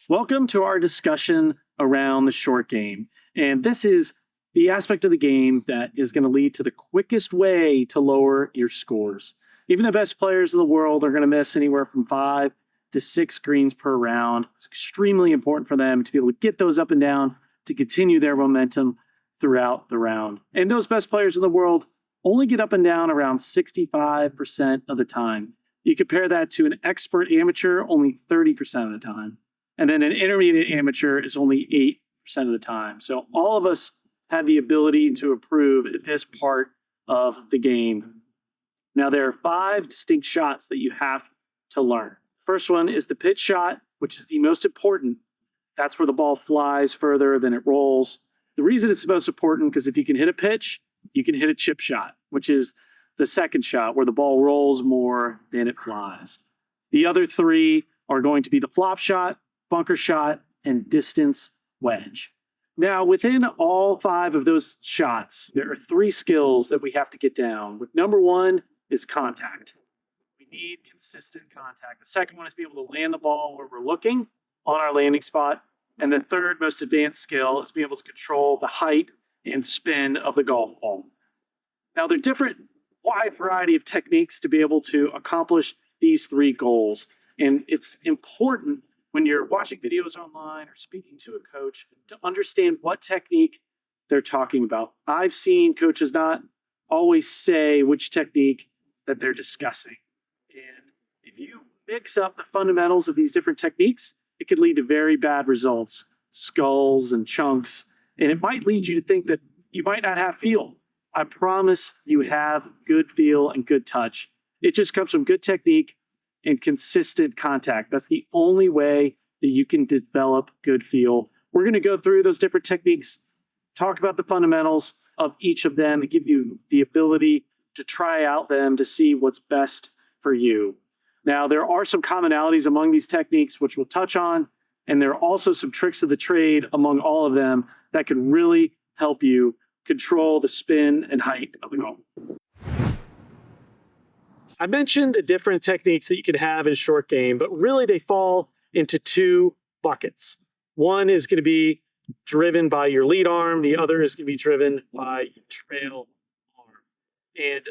Welcome to our discussion around the short game. And this is the aspect of the game that is going to lead to the quickest way to lower your scores. Even the best players in the world are going to miss anywhere from 5 to 6 greens per round. It's extremely important for them to be able to get those up and down to continue their momentum throughout the round. And those best players in the world only get up and down around 65% of the time. You compare that to an expert amateur, only 30% of the time. And then an intermediate amateur is only 8% of the time. So all of us have the ability to improve at this part of the game. Now, there are 5 distinct shots that you have to learn. First one is the pitch shot, which is the most important. That's where the ball flies further than it rolls. The reason it's the most important because if you can hit a pitch, you can hit a chip shot, which is the second shot where the ball rolls more than it flies. The other 3 are going to be the flop shot, bunker shot, and distance wedge. Now, within all 5 of those shots, there are 3 skills that we have to get down. With number 1 is contact. We need consistent contact. The second one is be able to land the ball where we're looking on our landing spot. And the third most advanced skill is being able to control the height and spin of the golf ball. Now, there are different wide variety of techniques to be able to accomplish these 3 goals. And it's important when you're watching videos online or speaking to a coach to understand what technique they're talking about. I've seen coaches not always say which technique that they're discussing. And if you mix up the fundamentals of these different techniques, it could lead to very bad results, skulls and chunks. And it might lead you to think that you might not have feel. I promise you have good feel and good touch. It just comes from good technique and consistent contact. That's the only way that you can develop good feel. We're going to go through those different techniques, talk about the fundamentals of each of them, and give you the ability to try out them to see what's best for you. Now, there are some commonalities among these techniques, which we'll touch on, and there are also some tricks of the trade among all of them that can really help you control the spin and height of the golf. I mentioned the different techniques that you can have in short game, but really they fall into 2 buckets. One is going to be driven by your lead arm. The other is going to be driven by your trail arm. And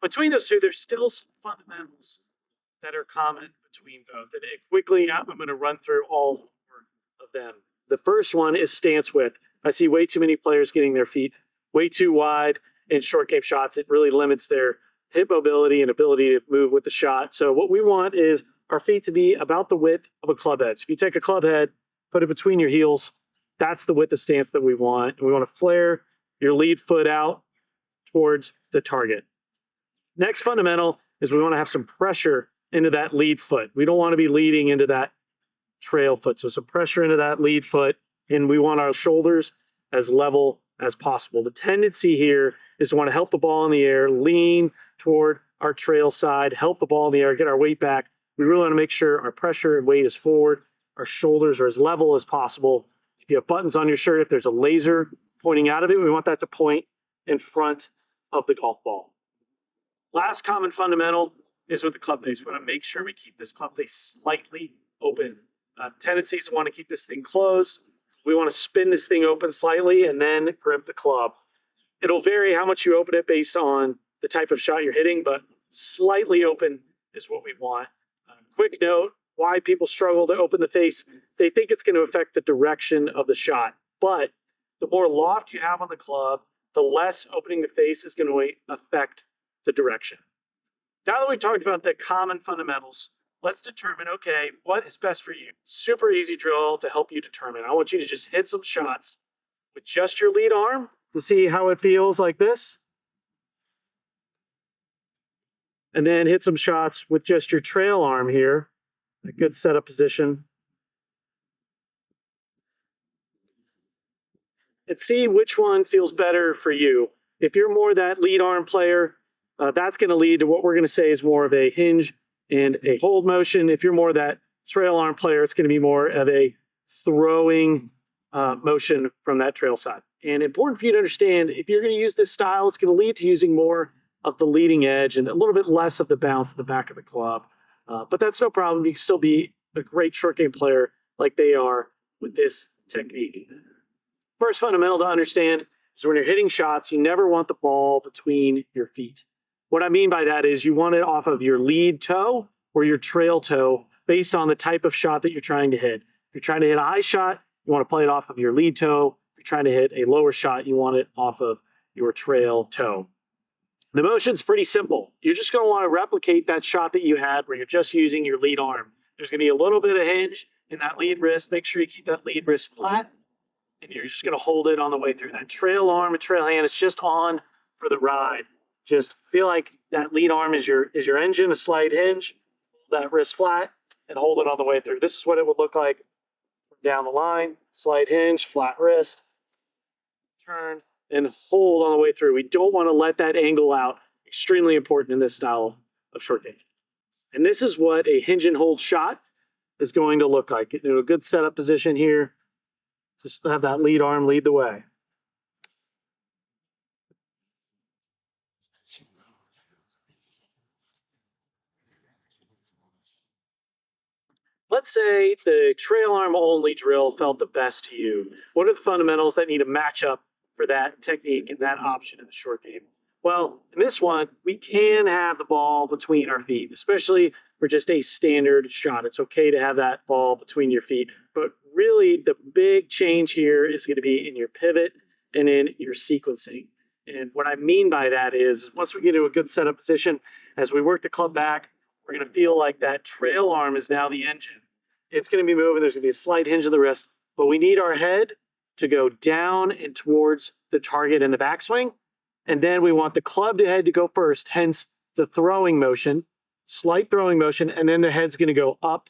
between those 2, there's still some fundamentals that are common between both. And quickly, I'm going to run through all 4 of them. The first one is stance width. I see way too many players getting their feet way too wide in short game shots. It really limits their hip mobility and ability to move with the shot. So what we want is our feet to be about the width of a club head. So if you take a club head, put it between your heels, that's the width of stance that we want. And we want to flare your lead foot out towards the target. Next fundamental is we want to have some pressure into that lead foot. We don't want to be leading into that trail foot. So some pressure into that lead foot, and we want our shoulders as level as possible. The tendency here is to want to help the ball in the air, lean toward our trail side, help the ball in the air, get our weight back. We really want to make sure our pressure and weight is forward, our shoulders are as level as possible. If you have buttons on your shirt, if there's a laser pointing out of it, we want that to point in front of the golf ball. Last common fundamental is with the club face. We want to make sure we keep this club face slightly open. Tendencies to want to keep this thing closed. We want to spin this thing open slightly and then grip the club. It'll vary how much you open it based on the type of shot you're hitting, but slightly open is what we want. Quick note, why people struggle to open the face. They think it's going to affect the direction of the shot. But the more loft you have on the club, the less opening the face is going to affect the direction. Now that we've talked about the common fundamentals, let's determine, okay, what is best for you? Super easy drill to help you determine. I want you to just hit some shots with just your lead arm to see how it feels like this. And then hit some shots with just your trail arm here. A good setup position. And see which one feels better for you. If you're more that lead arm player, that's going to lead to what we're going to say is more of a hinge and a hold motion. If you're more that trail arm player, it's going to be more of a throwing motion from that trail side. And important for you to understand, if you're going to use this style, it's going to lead to using more of the leading edge and a little bit less of the bounce at the back of the club. But that's no problem. You can still be a great short game player like they are with this technique. First fundamental to understand is when you're hitting shots, you never want the ball between your feet. What I mean by that is you want it off of your lead toe or your trail toe based on the type of shot that you're trying to hit. If you're trying to hit a high shot, you want to play it off of your lead toe. If you're trying to hit a lower shot, you want it off of your trail toe. The motion's pretty simple. You're just going to want to replicate that shot that you had where you're just using your lead arm. There's going to be a little bit of hinge in that lead wrist. Make sure you keep that lead wrist flat. And you're just going to hold it on the way through. That trail arm and trail hand, it's just on for the ride. Just feel like that lead arm is your engine, a slight hinge. Hold that wrist flat and hold it on the way through. This is what it would look like down the line. Slight hinge, flat wrist, turn, and hold on the way through. We don't want to let that angle out. Extremely important in this style of short game. And this is what a hinge and hold shot is going to look like. In a good setup position here. Just have that lead arm lead the way. Let's say the trail arm only drill felt the best to you. What are the fundamentals that need to match up for that technique and that option in the short game? Well, in this one, we can have the ball between our feet, especially for just a standard shot. It's okay to have that ball between your feet, but really the big change here is going to be in your pivot and in your sequencing. And what I mean by that is once we get into a good setup position, as we work the club back, we're going to feel like that trail arm is now the engine. It's going to be moving. There's going to be a slight hinge of the wrist, but we need our head to go down and towards the target in the backswing. And then we want the club to head to go first, hence the throwing motion, slight throwing motion, and then the head's going to go up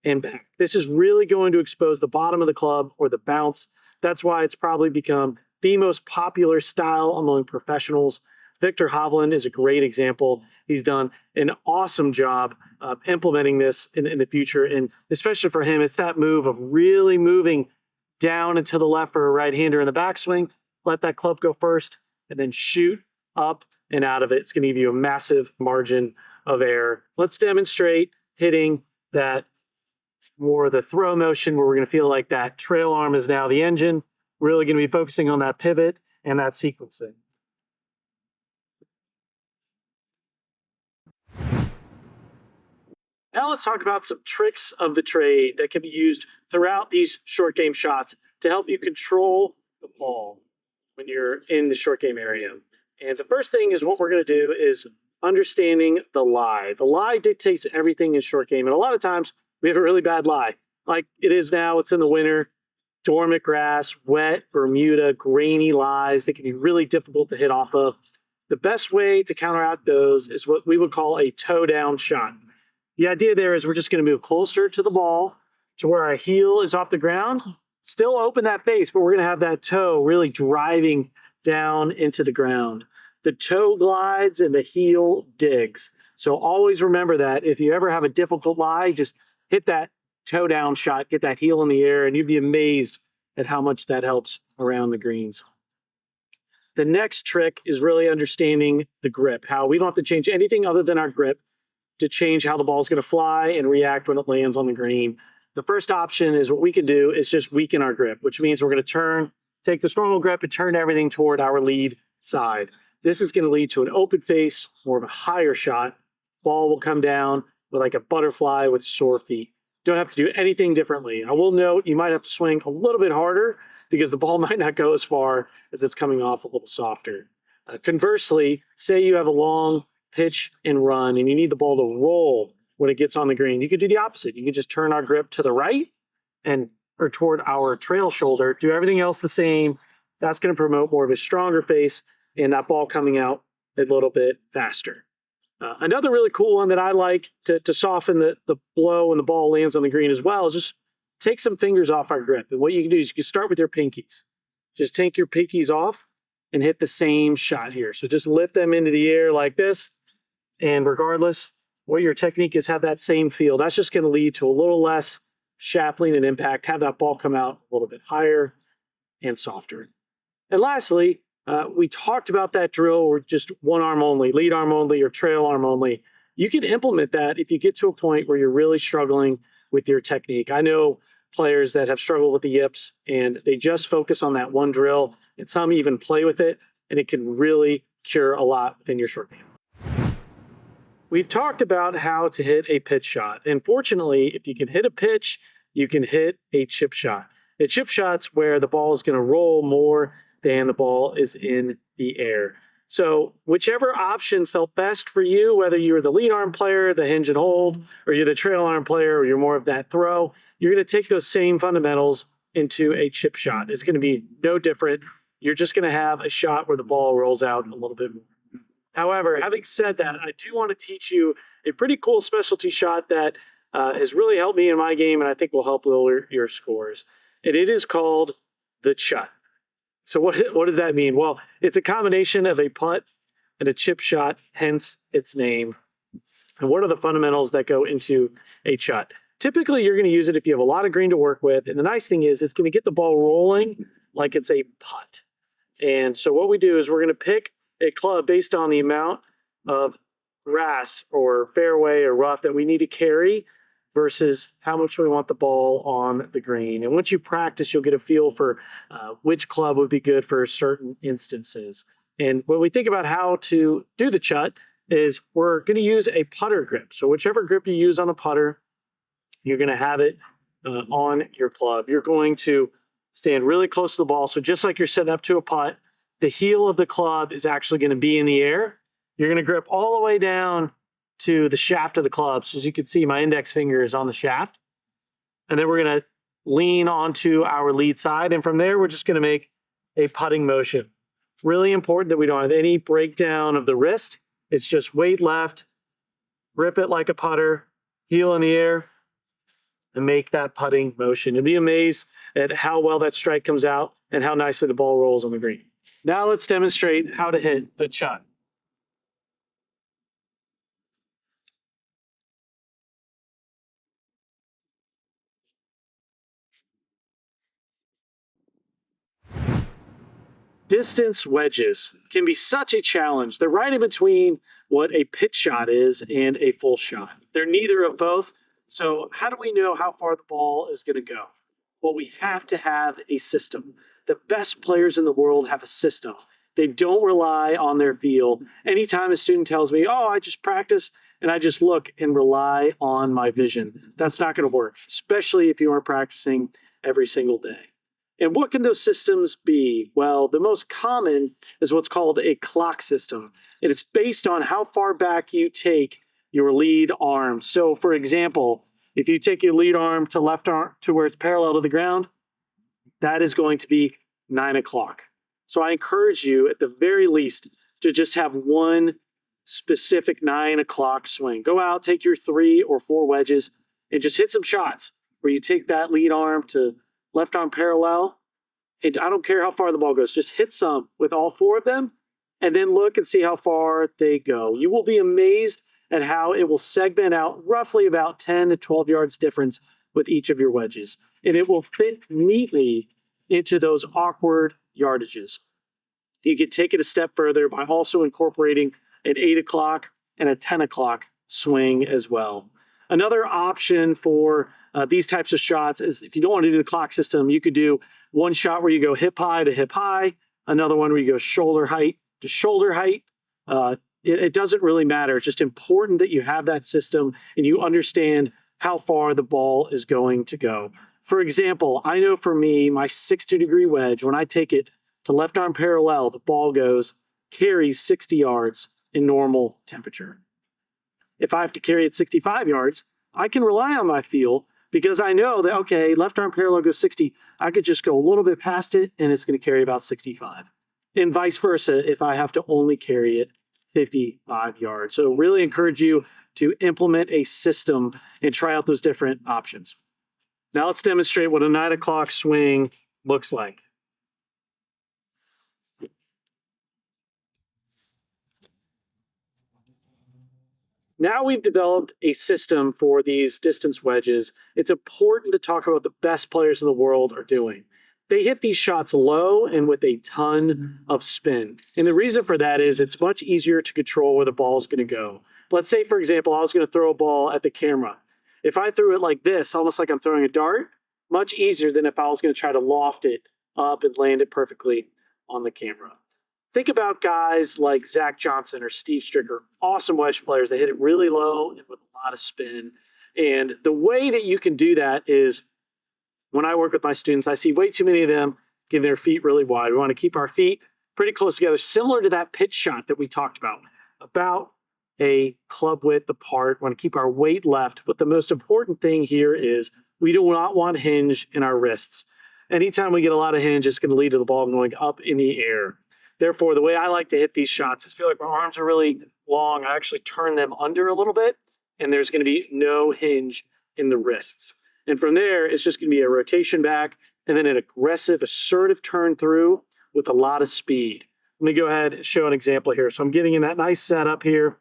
and back. This is really going to expose the bottom of the club or the bounce. That's why it's probably become the most popular style among professionals. Victor Hovland is a great example. He's done an awesome job of implementing this in the future. And especially for him, it's that move of really moving down and to the left for a right-hander in the backswing. Let that club go first and then shoot up and out of it. It's going to give you a massive margin of error. Let's demonstrate hitting that more of the throw motion where we're going to feel like that trail arm is now the engine. Really going to be focusing on that pivot and that sequencing. Now let's talk about some tricks of the trade that can be used throughout these short game shots to help you control the ball when you're in the short game area. And the first thing is what we're going to do is understanding the lie. The lie dictates everything in short game. And a lot of times we have a really bad lie. Like it is now, it's in the winter, dormant grass, wet, Bermuda, grainy lies that can be really difficult to hit off of. The best way to counteract those is what we would call a toe down shot. The idea there is we're just going to move closer to the ball to where our heel is off the ground. Still open that face, but we're going to have that toe really driving down into the ground. The toe glides and the heel digs. So always remember that if you ever have a difficult lie, just hit that toe down shot, get that heel in the air, and you'd be amazed at how much that helps around the greens. The next trick is really understanding the grip, how we don't have to change anything other than our grip to change how the ball is going to fly and react when it lands on the green. The first option is what we can do is just weaken our grip, which means we're going to take the normal grip and turn everything toward our lead side. This is going to lead to an open face, more of a higher shot. Ball will come down with like a butterfly with sore feet. Don't have to do anything differently. I will note you might have to swing a little bit harder because the ball might not go as far as it's coming off a little softer. Conversely, say you have a long pitch and run and you need the ball to roll when it gets on the green. You could do the opposite. You could just turn our grip to the right or toward our trail shoulder, do everything else the same. That's going to promote more of a stronger face and that ball coming out a little bit faster. Another really cool one that I like to soften the blow when the ball lands on the green as well is just take some fingers off our grip. And what you can do is you can start with your pinkies. Just take your pinkies off and hit the same shot here. So just lift them into the air like this. And regardless what your technique is, have that same feel. That's just going to lead to a little less shaffling and impact. Have that ball come out a little bit higher and softer. And lastly, we talked about that drill with just one arm only, lead arm only, or trail arm only. You can implement that if you get to a point where you're really struggling with your technique. I know players that have struggled with the yips and they just focus on that one drill, and some even play with it, and it can really cure a lot within your short game. We've talked about how to hit a pitch shot. And fortunately, if you can hit a pitch, you can hit a chip shot. A chip shot's where the ball is going to roll more than the ball is in the air. So whichever option felt best for you, whether you were the lead arm player, the hinge and hold, or you're the trail arm player, or you're more of that throw, you're going to take those same fundamentals into a chip shot. It's going to be no different. You're just going to have a shot where the ball rolls out a little bit more. However, having said that, I do want to teach you a pretty cool specialty shot that has really helped me in my game and I think will help lower your scores. And it is called the chutt. So what does that mean? Well, it's a combination of a putt and a chip shot, hence its name. And what are the fundamentals that go into a chutt? Typically, you're going to use it if you have a lot of green to work with. And the nice thing is it's going to get the ball rolling like it's a putt. And so what we do is we're going to pick a club based on the amount of grass or fairway or rough that we need to carry versus how much we want the ball on the green. And once you practice, you'll get a feel for which club would be good for certain instances. And when we think about how to do the chutt is we're going to use a putter grip. So whichever grip you use on the putter, you're going to have it on your club. You're going to stand really close to the ball. So just like you're setting up to a putt, the heel of the club is actually going to be in the air. You're going to grip all the way down to the shaft of the club. So as you can see, my index finger is on the shaft. And then we're going to lean onto our lead side. And from there, we're just going to make a putting motion. Really important that we don't have any breakdown of the wrist. It's just weight left, grip it like a putter, heel in the air, and make that putting motion. And be amazed at how well that strike comes out and how nicely the ball rolls on the green. Now let's demonstrate how to hit the chutt. Distance wedges can be such a challenge. They're right in between what a pitch shot is and a full shot. They're neither of both. So how do we know how far the ball is going to go? Well, we have to have a system. The best players in the world have a system. They don't rely on their feel. Anytime a student tells me, oh, I just practice and I just look and rely on my vision, that's not going to work, especially if you aren't practicing every single day. And what can those systems be? Well, the most common is what's called a clock system. And it's based on how far back you take your lead arm. So for example, if you take your lead arm to left arm to where it's parallel to the ground, that is going to be 9 o'clock. So I encourage you at the very least to just have one specific 9 o'clock swing. Go out, take your 3 or 4 wedges and just hit some shots where you take that lead arm to left arm parallel. And I don't care how far the ball goes, just hit some with all 4 of them and then look and see how far they go. You will be amazed at how it will segment out roughly about 10 to 12 yards difference with each of your wedges. And it will fit neatly into those awkward yardages. You can take it a step further by also incorporating an 8 o'clock and a 10 o'clock swing as well. Another option for these types of shots is if you don't want to do the clock system, you could do one shot where you go hip high to hip high, another one where you go shoulder height to shoulder height. It doesn't really matter. It's just important that you have that system and you understand how far the ball is going to go. For example, I know for me, my 60-degree wedge, when I take it to left arm parallel, the ball carries 60 yards in normal temperature. If I have to carry it 65 yards, I can rely on my feel because I know that, okay, left arm parallel goes 60. I could just go a little bit past it and it's going to carry about 65. And vice versa if I have to only carry it 55 yards. So really encourage you to implement a system and try out those different options. Now let's demonstrate what a 9 o'clock swing looks like. Now we've developed a system for these distance wedges. It's important to talk about what the best players in the world are doing. They hit these shots low and with a ton of spin. And the reason for that is it's much easier to control where the ball is going to go. Let's say, for example, I was going to throw a ball at the camera. If I threw it like this, almost like I'm throwing a dart, much easier than if I was going to try to loft it up and land it perfectly on the camera. Think about guys like Zach Johnson or Steve Stricker, awesome wedge players. They hit it really low and with a lot of spin. And the way that you can do that is when I work with my students, I see way too many of them getting their feet really wide. We want to keep our feet pretty close together, similar to that pitch shot that we talked about a club width apart. We want to keep our weight left. But the most important thing here is we do not want hinge in our wrists. Anytime we get a lot of hinge, it's going to lead to the ball going up in the air. Therefore, the way I like to hit these shots is feel like my arms are really long. I actually turn them under a little bit, and there's going to be no hinge in the wrists. And from there, it's just going to be a rotation back and then an aggressive, assertive turn through with a lot of speed. Let me go ahead and show an example here. So I'm getting in that nice setup here.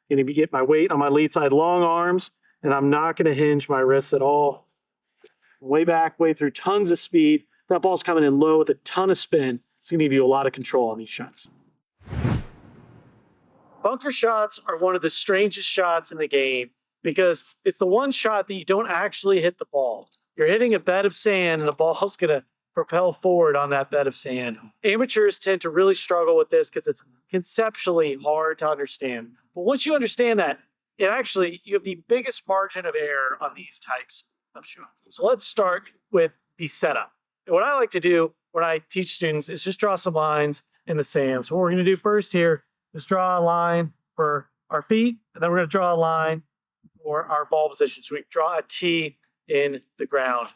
Going to get my weight on my lead side, long arms, and I'm not going to hinge my wrists at all. Way back, way through, tons of speed. That ball's coming in low with a ton of spin. It's going to give you a lot of control on these shots. Bunker shots are one of the strangest shots in the game because it's the one shot that you don't actually hit the ball. You're hitting a bed of sand and the ball's going to propel forward on that bed of sand. Amateurs tend to really struggle with this because it's conceptually hard to understand. But once you understand that, you have the biggest margin of error on these types of shots. So let's start with the setup. And what I like to do when I teach students is just draw some lines in the sand. So what we're going to do first here is draw a line for our feet, and then we're going to draw a line for our ball position. So we draw a T in the ground.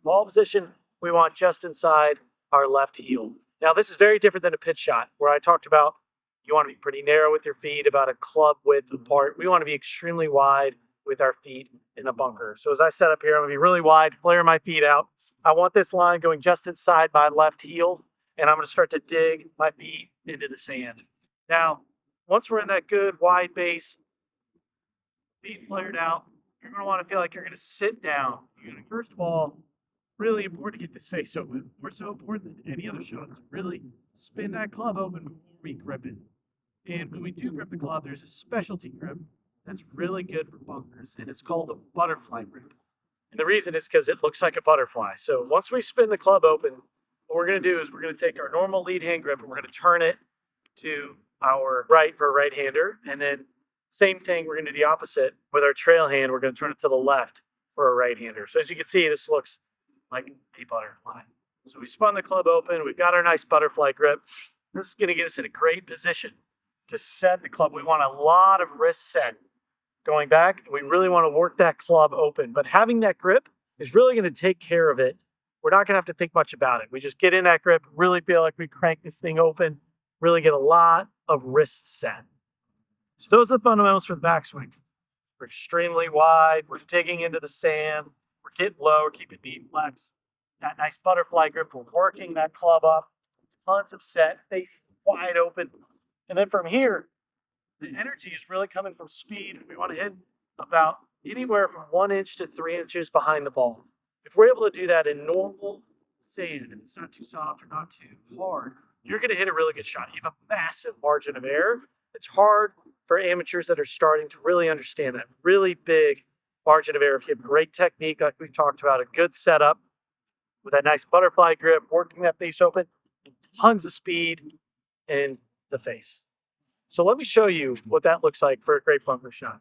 Ball position, we want just inside our left heel. Now, this is very different than a pitch shot, where I talked about you want to be pretty narrow with your feet, about a club width apart. We want to be extremely wide with our feet in the bunker. So as I set up here, I'm going to be really wide, flare my feet out. I want this line going just inside my left heel, and I'm going to start to dig my feet into the sand. Now, once we're in that good wide base, feet flared out, you're going to want to feel like you're going to sit down. You're going to, first of all, really important to get this face open. More so important than any other shot is really spin that club open before we grip it. And when we do grip the club, there's a specialty grip that's really good for bunkers, and it's called a butterfly grip. And the reason is because it looks like a butterfly. So once we spin the club open, what we're going to do is we're going to take our normal lead hand grip and we're going to turn it to our right for a right-hander. And then same thing, we're going to do the opposite with our trail hand. We're going to turn it to the left for a right-hander. So as you can see, this looks like a butterfly. So we spun the club open. We've got our nice butterfly grip. This is going to get us in a great position to set the club. We want a lot of wrist set going back. We really want to work that club open. But having that grip is really going to take care of it. We're not going to have to think much about it. We just get in that grip, really feel like we crank this thing open, really get a lot of wrist set. So those are the fundamentals for the backswing. We're extremely wide. We're digging into the sand. We're getting low. We're keeping knee flex. That nice butterfly grip. We're working that club up. Tons of set, face wide open. And then from here, the energy is really coming from speed. We want to hit about anywhere from 1 inch to 3 inches behind the ball. If we're able to do that in normal sand, and it's not too soft or not too hard, you're going to hit a really good shot. You have a massive margin of error. It's hard for amateurs that are starting to really understand that really big margin of error. If you have great technique, like we've talked about, a good setup with that nice butterfly grip, working that face open, tons of speed in the face. So let me show you what that looks like for a great bunker shot.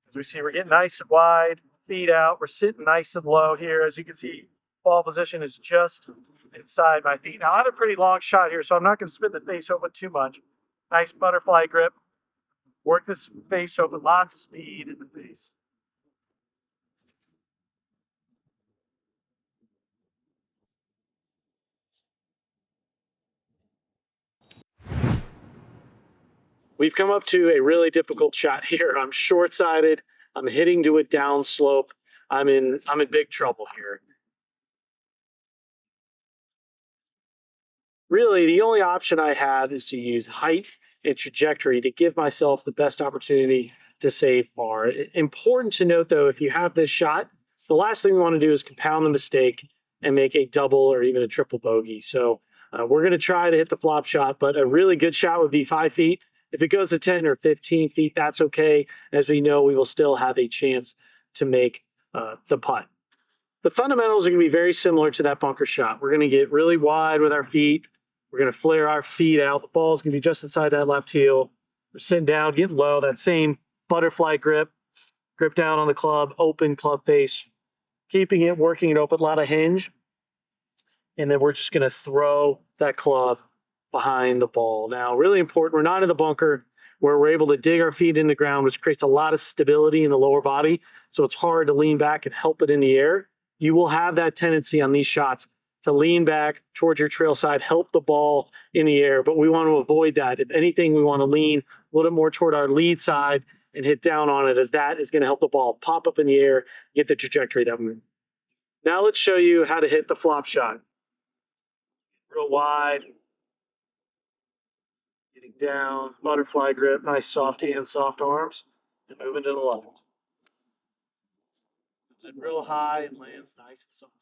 As we see, we're getting nice and wide, feet out. We're sitting nice and low here. As you can see, ball position is just inside my feet. Now, I have a pretty long shot here, so I'm not going to spin the face open too much. Nice butterfly grip. Work this face open, lots of speed in the face. We've come up to a really difficult shot here. I'm short-sided. I'm hitting to a down slope. I'm in big trouble here. Really, the only option I have is to use height and trajectory to give myself the best opportunity to save par. Important to note, though, if you have this shot, the last thing we want to do is compound the mistake and make a double or even a triple bogey. So we're going to try to hit the flop shot, but a really good shot would be 5 feet. If it goes to 10 or 15 feet, that's okay. As we know, we will still have a chance to make the putt. the fundamentals are going to be very similar to that bunker shot. We're going to get really wide with our feet. We're going to flare our feet out. The ball's going to be just inside that left heel. We're sitting down, getting low, that same butterfly grip down on the club, open club face, keeping it, working it open, a lot of hinge. And then we're just going to throw that club behind the ball. Now, really important, we're not in the bunker where we're able to dig our feet in the ground, which creates a lot of stability in the lower body. So it's hard to lean back and help it in the air. You will have that tendency on these shots to lean back towards your trail side, help the ball in the air, but we want to avoid that. If anything, we want to lean a little bit more toward our lead side and hit down on it, as that is going to help the ball pop up in the air, get the trajectory that we want. Now let's show you how to hit the flop shot. Real wide, getting down, butterfly grip, nice soft hands, soft arms, and moving to the left. Comes in real high and lands nice and soft.